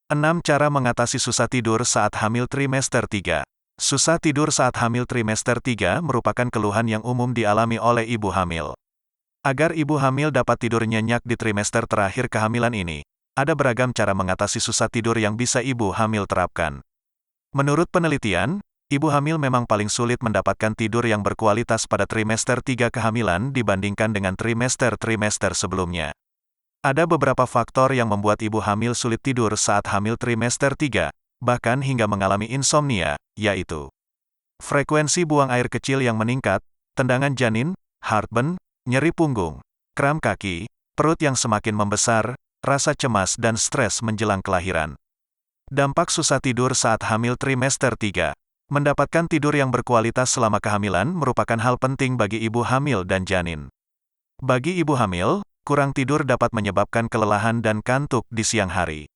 6 cara mengatasi susah tidur saat hamil trimester 3. Susah tidur saat hamil trimester 3 merupakan keluhan yang umum dialami oleh ibu hamil. Agar ibu hamil dapat tidur nyenyak di trimester terakhir kehamilan ini, ada beragam cara mengatasi susah tidur yang bisa ibu hamil terapkan. Menurut penelitian, ibu hamil memang paling sulit mendapatkan tidur yang berkualitas pada trimester 3 kehamilan dibandingkan dengan trimester-trimester sebelumnya. Ada beberapa faktor yang membuat ibu hamil sulit tidur saat hamil trimester 3, bahkan hingga mengalami insomnia, yaitu frekuensi buang air kecil yang meningkat, tendangan janin, heartburn, nyeri punggung, kram kaki, perut yang semakin membesar, rasa cemas dan stres menjelang kelahiran. Dampak susah tidur saat hamil trimester 3. Mendapatkan tidur yang berkualitas selama kehamilan merupakan hal penting bagi ibu hamil dan janin. Bagi ibu hamil, kurang tidur dapat menyebabkan kelelahan dan kantuk di siang hari.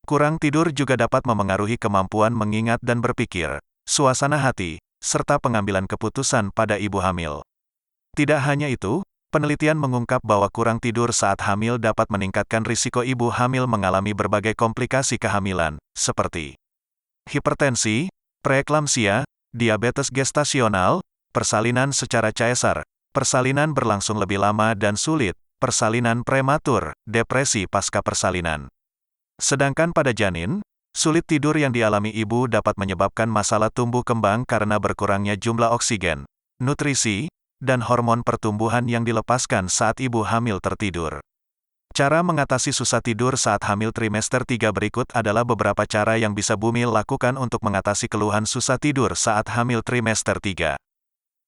Kurang tidur juga dapat memengaruhi kemampuan mengingat dan berpikir, suasana hati, serta pengambilan keputusan pada ibu hamil. Tidak hanya itu, penelitian mengungkap bahwa kurang tidur saat hamil dapat meningkatkan risiko ibu hamil mengalami berbagai komplikasi kehamilan, seperti hipertensi, preeklamsia, diabetes gestasional, persalinan secara caesar, persalinan berlangsung lebih lama dan sulit, persalinan prematur, depresi pasca persalinan. Sedangkan pada janin, sulit tidur yang dialami ibu dapat menyebabkan masalah tumbuh kembang karena berkurangnya jumlah oksigen, nutrisi, dan hormon pertumbuhan yang dilepaskan saat ibu hamil tertidur. Cara mengatasi susah tidur saat hamil trimester 3 berikut adalah beberapa cara yang bisa Bumil lakukan untuk mengatasi keluhan susah tidur saat hamil trimester 3. 1.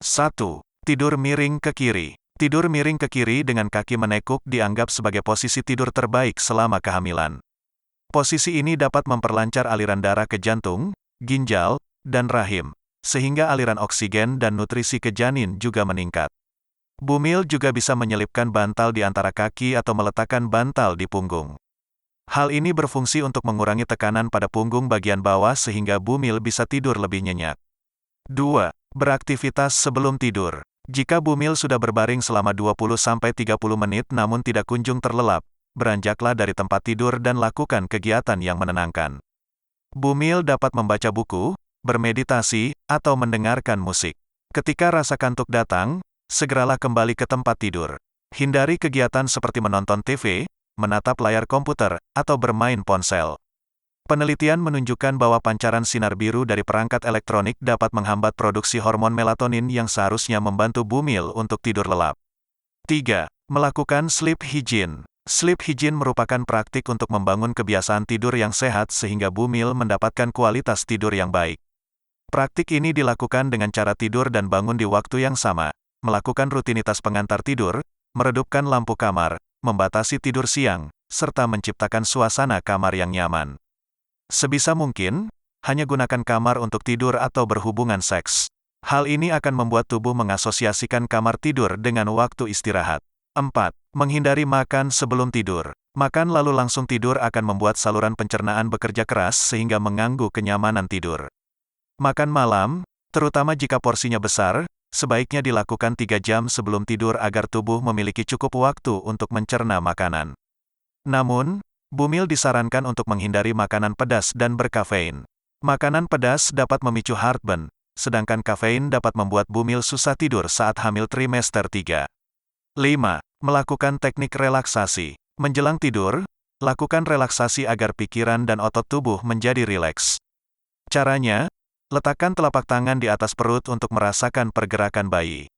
Tidur miring ke kiri. Tidur miring ke kiri dengan kaki menekuk dianggap sebagai posisi tidur terbaik selama kehamilan. Posisi ini dapat memperlancar aliran darah ke jantung, ginjal, dan rahim, sehingga aliran oksigen dan nutrisi ke janin juga meningkat. Bumil juga bisa menyelipkan bantal di antara kaki atau meletakkan bantal di punggung. Hal ini berfungsi untuk mengurangi tekanan pada punggung bagian bawah sehingga Bumil bisa tidur lebih nyenyak. 2. Beraktivitas sebelum tidur. Jika Bumil sudah berbaring selama 20-30 menit namun tidak kunjung terlelap, beranjaklah dari tempat tidur dan lakukan kegiatan yang menenangkan. Bumil dapat membaca buku, bermeditasi, atau mendengarkan musik. Ketika rasa kantuk datang, segeralah kembali ke tempat tidur. Hindari kegiatan seperti menonton TV, menatap layar komputer, atau bermain ponsel. Penelitian menunjukkan bahwa pancaran sinar biru dari perangkat elektronik dapat menghambat produksi hormon melatonin yang seharusnya membantu Bumil untuk tidur lelap. 3. Melakukan sleep hygiene. Sleep hygiene merupakan praktik untuk membangun kebiasaan tidur yang sehat sehingga Bumil mendapatkan kualitas tidur yang baik. Praktik ini dilakukan dengan cara tidur dan bangun di waktu yang sama, melakukan rutinitas pengantar tidur, meredupkan lampu kamar, membatasi tidur siang, serta menciptakan suasana kamar yang nyaman. Sebisa mungkin, hanya gunakan kamar untuk tidur atau berhubungan seks. Hal ini akan membuat tubuh mengasosiasikan kamar tidur dengan waktu istirahat. 4. Menghindari makan sebelum tidur. Makan lalu langsung tidur akan membuat saluran pencernaan bekerja keras sehingga mengganggu kenyamanan tidur. Makan malam, terutama jika porsinya besar, sebaiknya dilakukan 3 jam sebelum tidur agar tubuh memiliki cukup waktu untuk mencerna makanan. Namun, Bumil disarankan untuk menghindari makanan pedas dan berkafein. Makanan pedas dapat memicu heartburn, sedangkan kafein dapat membuat Bumil susah tidur saat hamil trimester 3. 5. Melakukan teknik relaksasi. Menjelang tidur, lakukan relaksasi agar pikiran dan otot tubuh menjadi rileks. Caranya, letakkan telapak tangan di atas perut untuk merasakan pergerakan bayi.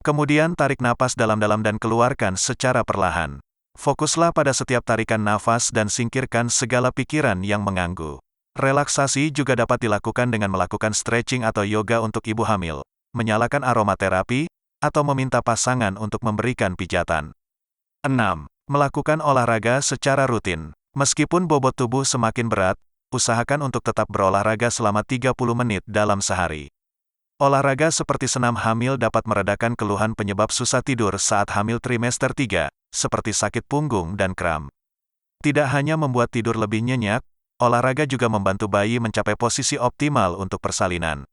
Kemudian tarik napas dalam-dalam dan keluarkan secara perlahan. Fokuslah pada setiap tarikan nafas dan singkirkan segala pikiran yang mengganggu. Relaksasi juga dapat dilakukan dengan melakukan stretching atau yoga untuk ibu hamil, menyalakan aromaterapi, atau meminta pasangan untuk memberikan pijatan. 6. Melakukan olahraga secara rutin. Meskipun bobot tubuh semakin berat, usahakan untuk tetap berolahraga selama 30 menit dalam sehari. Olahraga seperti senam hamil dapat meredakan keluhan penyebab susah tidur saat hamil trimester 3, seperti sakit punggung dan kram. Tidak hanya membuat tidur lebih nyenyak, olahraga juga membantu bayi mencapai posisi optimal untuk persalinan.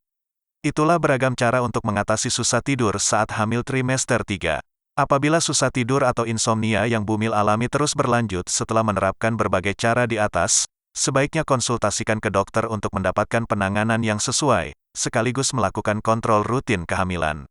Itulah beragam cara untuk mengatasi susah tidur saat hamil trimester 3. Apabila susah tidur atau insomnia yang Bumil alami terus berlanjut setelah menerapkan berbagai cara di atas, Sebaiknya konsultasikan ke dokter untuk mendapatkan penanganan yang sesuai, sekaligus melakukan kontrol rutin kehamilan.